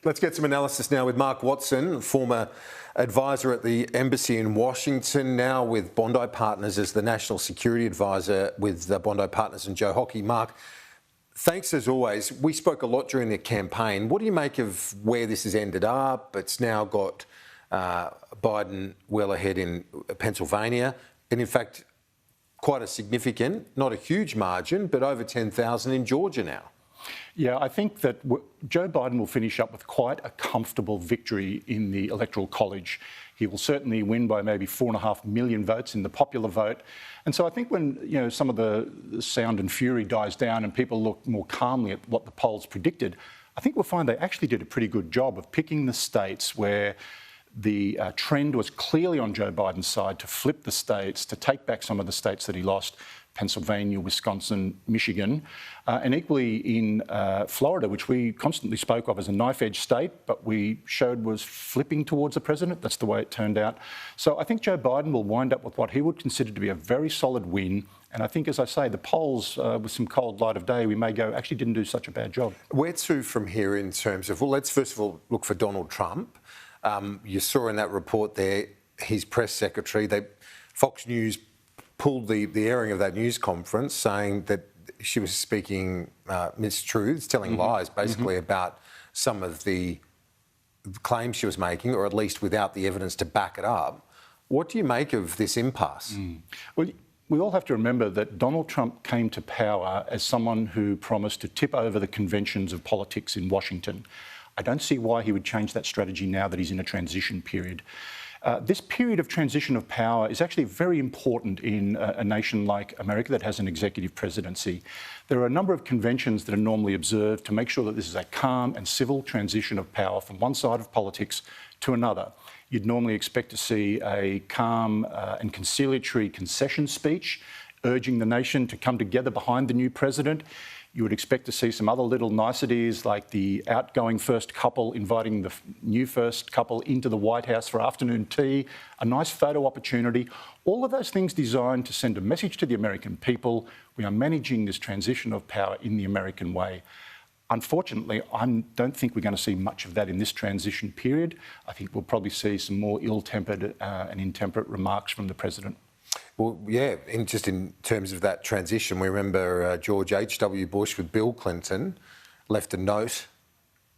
Let's get some analysis now with Mark Watson, former advisor at the Embassy in Washington, now with Bondi Partners as the National Security Advisor with Bondi Partners and Joe Hockey. Mark, thanks as always. We spoke a lot during the campaign. What do you make of where this has ended up? It's now got Biden well ahead in Pennsylvania, and in fact, quite a significant, not a huge margin, but over 10,000 in Georgia now. Yeah, I think that Joe Biden will finish up with quite a comfortable victory in the Electoral College. He will certainly win by maybe 4.5 million votes in the popular vote. And so I think when some of the sound and fury dies down and people look more calmly at what the polls predicted, I think we'll find they actually did a pretty good job of picking the states where the trend was clearly on Joe Biden's side, to flip the states, to take back some of the states that he lost, Pennsylvania, Wisconsin, Michigan, and equally in Florida, which we constantly spoke of as a knife-edge state, but we showed was flipping towards the president. That's the way it turned out. So I think Joe Biden will wind up with what he would consider to be a very solid win. And I think, as I say, the polls, with some cold light of day, we may go, actually didn't do such a bad job. Where to from here in terms of, well, let's first of all look for Donald Trump. You saw in that report there, his press secretary, Fox News pulled the airing of that news conference, saying that she was speaking mistruths, telling lies basically about some of the claims she was making, or at least without the evidence to back it up. What do you make of this impasse? Well, we all have to remember that Donald Trump came to power as someone who promised to tip over the conventions of politics in Washington. I don't see why he would change that strategy now that he's in a transition period. This period of transition of power is actually very important in a nation like America that has an executive presidency. There are a number of conventions that are normally observed to make sure that this is a calm and civil transition of power from one side of politics to another. You'd normally expect to see a calm and conciliatory concession speech urging the nation to come together behind the new president. You would expect to see some other little niceties like the outgoing first couple inviting the new first couple into the White House for afternoon tea, a nice photo opportunity. All of those things designed to send a message to the American people. We are managing this transition of power in the American way. Unfortunately, I don't think we're going to see much of that in this transition period. I think we'll probably see some more ill-tempered and intemperate remarks from the president. Well, yeah, just in terms of that transition, we remember George H.W. Bush with Bill Clinton left a note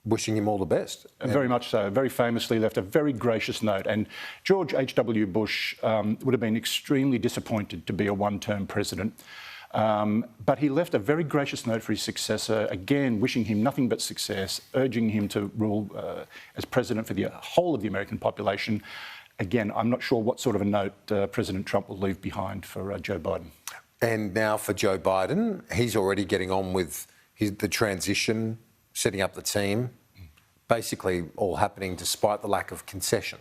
wishing him all the best. Very much so. Very famously left a very gracious note. And George H.W. Bush would have been extremely disappointed to be a one-term president. But he left a very gracious note for his successor, again, wishing him nothing but success, urging him to rule as president for the whole of the American population. Again, I'm not sure what sort of a note President Trump will leave behind for Joe Biden. And now for Joe Biden, he's already getting on with the transition, setting up the team, basically all happening despite the lack of concession.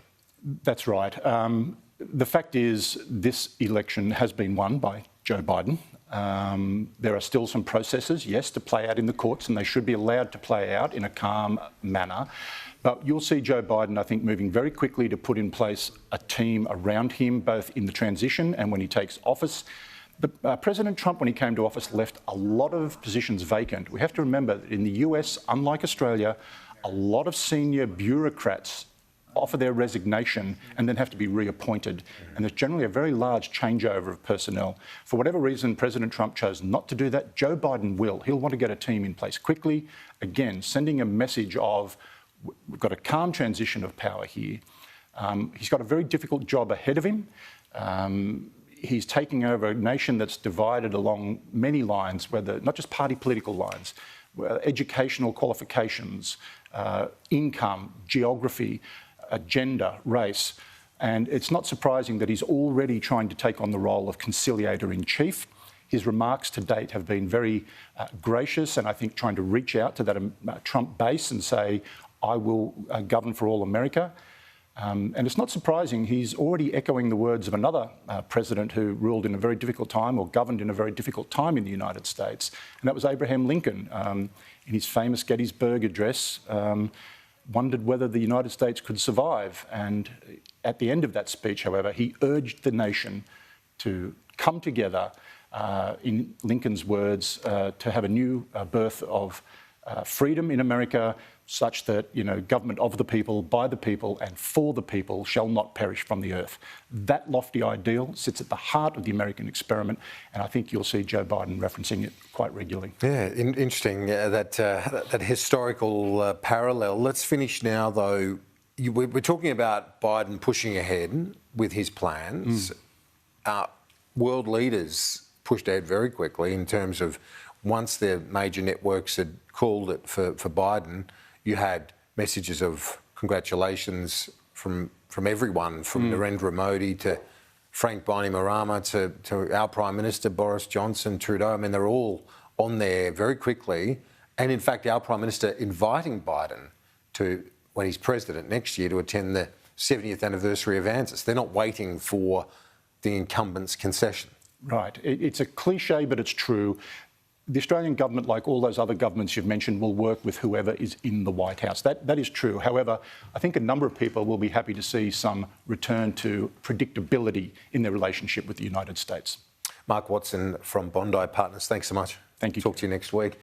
That's right. The fact is, this election has been won by Joe Biden. There are still some processes, yes, to play out in the courts, and they should be allowed to play out in a calm manner. But you'll see Joe Biden, I think, moving very quickly to put in place a team around him, both in the transition and when he takes office. President Trump, when he came to office, left a lot of positions vacant. We have to remember that in the US, unlike Australia, a lot of senior bureaucrats offer their resignation and then have to be reappointed. And there's generally a very large changeover of personnel. For whatever reason, President Trump chose not to do that. Joe Biden will. He'll want to get a team in place quickly, again, sending a message of, we've got a calm transition of power here. He's got a very difficult job ahead of him. He's taking over a nation that's divided along many lines, whether not just party political lines, educational qualifications, income, geography, gender, race. And it's not surprising that he's already trying to take on the role of conciliator in chief. His remarks to date have been very gracious, and I think trying to reach out to that Trump base and say, I will govern for all America. And it's not surprising, he's already echoing the words of another president who ruled in a very difficult time, or governed in a very difficult time in the United States, and that was Abraham Lincoln. In his famous Gettysburg Address, wondered whether the United States could survive. And at the end of that speech, however, he urged the nation to come together, in Lincoln's words, to have a new birth of freedom in America, such that, government of the people, by the people and for the people shall not perish from the earth. That lofty ideal sits at the heart of the American experiment, and I think you'll see Joe Biden referencing it quite regularly. Yeah, interesting, that historical parallel. Let's finish now, though. We're talking about Biden pushing ahead with his plans. World leaders pushed ahead very quickly in terms of once the major networks had called it for Biden, you had messages of congratulations from everyone, from Narendra Modi to Frank Bainimarama to our Prime Minister Boris Johnson, Trudeau. I mean, they're all on there very quickly. And in fact, our Prime Minister inviting Biden to, when he's president next year, to attend the 70th anniversary of ANZUS. They're not waiting for the incumbent's concession. Right. It's a cliche, but it's true. The Australian government, like all those other governments you've mentioned, will work with whoever is in the White House. That is true. However, I think a number of people will be happy to see some return to predictability in their relationship with the United States. Mark Watson from Bondi Partners, thanks so much. Thank you. Talk to you next week.